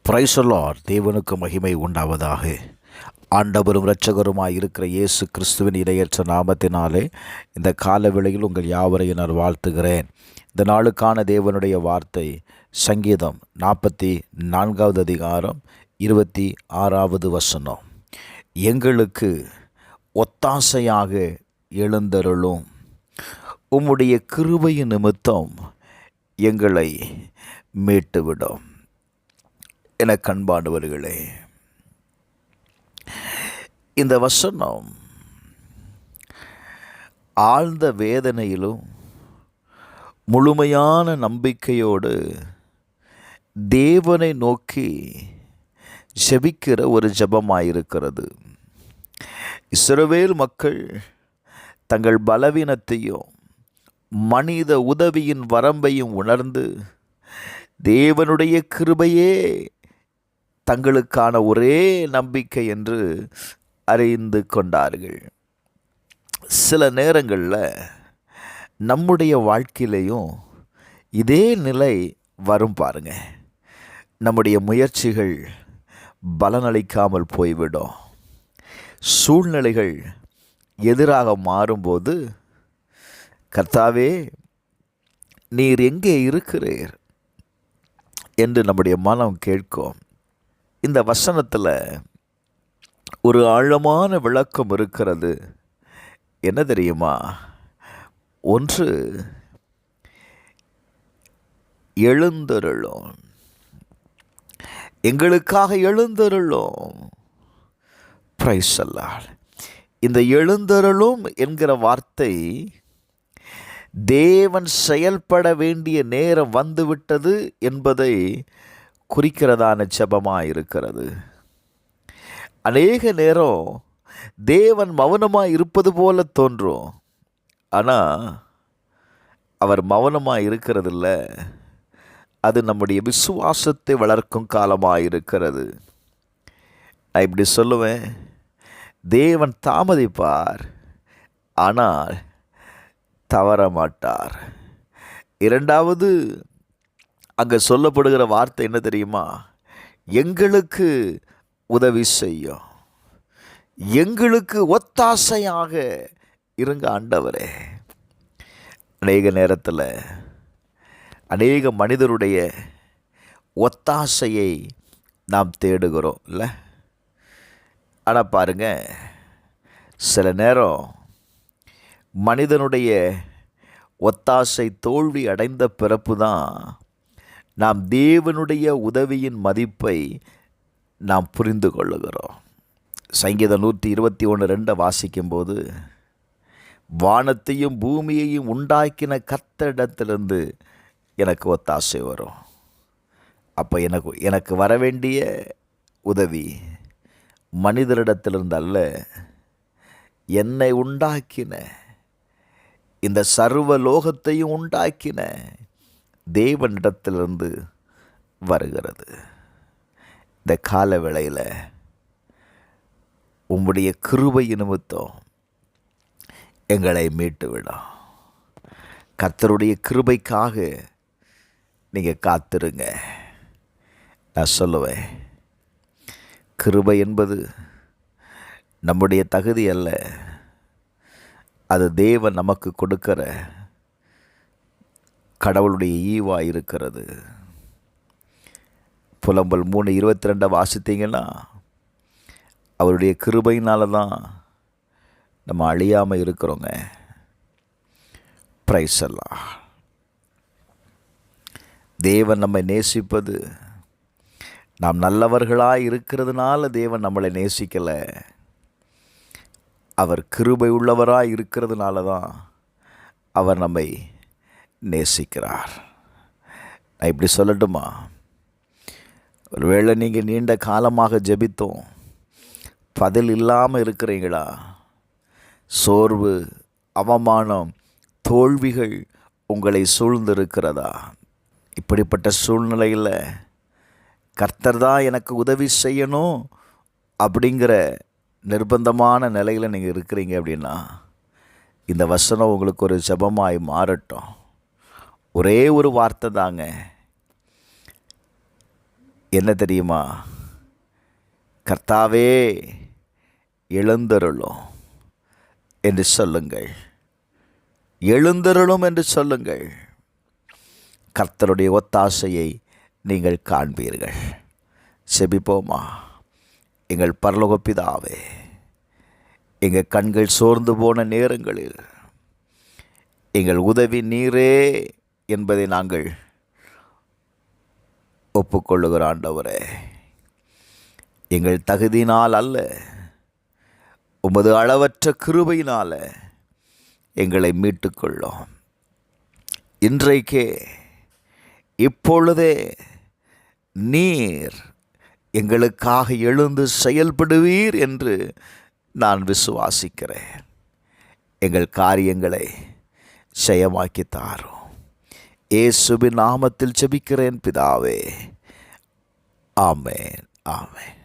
Praise the Lord. தேவனுக்கு மகிமை உண்டாவதாக. ஆண்டவரும் இரட்சகருமாய் இருக்கிற இயேசு கிறிஸ்துவின் இணையற்ற நாமத்தினாலே இந்த கால வேளையில் உங்கள் யாவரையும் நான் வாழ்த்துகிறேன். இந்த நாளுக்கான தேவனுடைய வார்த்தை சங்கீதம் 44வது அதிகாரம் 26வது வசனம். எங்களுக்கு ஒத்தாசையாக எழுந்தருளும், உம்முடைய கிருபையின் நிமித்தம் எங்களை மீட்டுவிடும். என கண்பாண்டவர்களே, இந்த வசனம் ஆழ்ந்த வேதனையிலும் முழுமையான நம்பிக்கையோடு தேவனை நோக்கி ஜெபிக்கிற ஒரு ஜெபமாயிருக்கிறது. இஸ்ரவேல் மக்கள் தங்கள் பலவீனத்தையும் மனித உதவியின் வரம்பையும் உணர்ந்து தேவனுடைய கிருபையே தங்களுக்கான ஒரே நம்பிக்கை என்று அறிந்து கொண்டார்கள். சில நேரங்களில் நம்முடைய வாழ்க்கையிலையும் இதே நிலை வரும் பாருங்க. நம்முடைய முயற்சிகள் பலனளிக்காமல் போய்விடும். சூழ்நிலைகள் எதிராக மாறும்போது, கர்த்தாவே நீர் எங்கே இருக்கிறீர் என்று நம்முடைய மனம் கேட்கும். இந்த வசனத்தில் ஒரு ஆழமான விளக்கம் இருக்கிறது. என்ன தெரியுமா? ஒன்று, எழுந்தருளும், எங்களுக்காக எழுந்தருளும். Praise the Lord. இந்த எழுந்தருளும் என்கிற வார்த்தை தேவன் செயல்பட வேண்டிய நேரம் வந்துவிட்டது என்பதை குறிக்கிறதான ஜெபமாக இருக்கிறது. அநேக நேரம் தேவன் மௌனமாக இருப்பது போல தோன்றும். ஆனால் அவர் மௌனமாக இருக்கிறதில்ல. அது நம்முடைய விசுவாசத்தை வளர்க்கும் காலமாக இருக்கிறது. நான் இப்படி சொல்லுவேன், தேவன் தாமதிப்பார், ஆனால் தவற மாட்டார். இரண்டாவது, அங்கே சொல்லப்படுகிற வார்த்தை என்ன தெரியுமா? எங்களுக்கு உதவி செய்யும், எங்களுக்கு ஒத்தாசையாக இருங்க ஆண்டவரே. அநேக நேரத்தில் அநேக மனிதருடைய ஒத்தாசையை நாம் தேடுகிறோம் இல்லை? ஆனால் பாருங்க, சில நேரம் மனிதனுடைய ஒத்தாசை தோல்வி அடைந்த பிறப்பு தான் நாம் தேவனுடைய உதவியின் மதிப்பை நாம் புரிந்து கொள்ளுகிறோம். சங்கீதம் 121:2 வாசிக்கும்போது, வானத்தையும் பூமியையும் உண்டாக்கின கர்த்தரிடத்திலிருந்து எனக்கு ஒத்தாசை வரும். அப்போ எனக்கு வர வேண்டிய உதவி மனிதரிடத்திலிருந்து அல்ல, என்னை உண்டாக்கின, இந்த சர்வ லோகத்தையும் உண்டாக்கின தேவனிடத்திலிருந்து வருகிறது. இந்த கால வேளையில் உம்முடைய கிருபை நிமித்தம் எங்களை மீட்டு விடும். கர்த்தருடைய கிருபைக்காக நீங்கள் காத்திருங்க. நான் சொல்லுவேன், கிருபை என்பது நம்முடைய தகுதி அல்ல, அது தேவன் நமக்கு கொடுக்கிற கடவுளுடைய ஈவாக இருக்கிறது. புலம்பல் 3:22 வாசித்தீங்கன்னா, அவருடைய கிருபையினால தான் நம்ம அழியாமல் இருக்கிறோங்க. Praise the Lord. தேவன் நம்மை நேசிப்பது நாம் நல்லவர்களாக இருக்கிறதுனால தேவன் நம்மளை நேசிக்கலை. அவர் கிருபை உள்ளவராக இருக்கிறதுனால தான் அவர் நம்மை நேசிக்கிறார். நான் இப்படி சொல்லட்டுமா? ஒருவேளை நீங்கள் நீண்ட காலமாக ஜெபித்தோம், பதில் இல்லாமல் இருக்கிறீங்களா? சோர்வு, அவமானம், தோல்விகள் உங்களை சூழ்ந்திருக்கிறதா? இப்படிப்பட்ட சூழ்நிலையில் கர்த்தர் தான் எனக்கு உதவி செய்யணும் அப்படிங்கிற நிர்பந்தமான நிலையில் நீங்கள் இருக்கிறீங்க அப்படின்னா, இந்த வசனம் உங்களுக்கு ஒரு ஜெபமாய் மாறட்டும். ஒரே ஒரு வார்த்தை தாங்க, என்ன தெரியுமா? கர்த்தாவே எழுந்தருளும் என்று சொல்லுங்கள். எழுந்தருளும் என்று சொல்லுங்கள். கர்த்தருடைய ஒத்தாசையை நீங்கள் காண்பீர்கள். செபிப்போமா? எங்கள் பரலோக பிதாவே, எங்கள் கண்கள் சோர்ந்து போன நேரங்களில் எங்கள் உதவி நீரே என்பதை நாங்கள் ஒப்புக்கொள்ளுகிற ஆண்டவரே, எங்கள் தகுதியினால் அல்ல, உமது அளவற்ற கிருபையினால் எங்களை மீட்டுக்கொள்ளும். இன்றைக்கே இப்பொழுதே நீர் எங்களுக்காக எழுந்து செயல்படுவீர் என்று நான் விசுவாசிக்கிறேன். எங்கள் காரியங்களை ஜெயமாக்கி தாரும். இயேசுவின் நாமத்தில் ஜெபிக்கிறேன் பிதாவே. ஆமென், ஆமென்.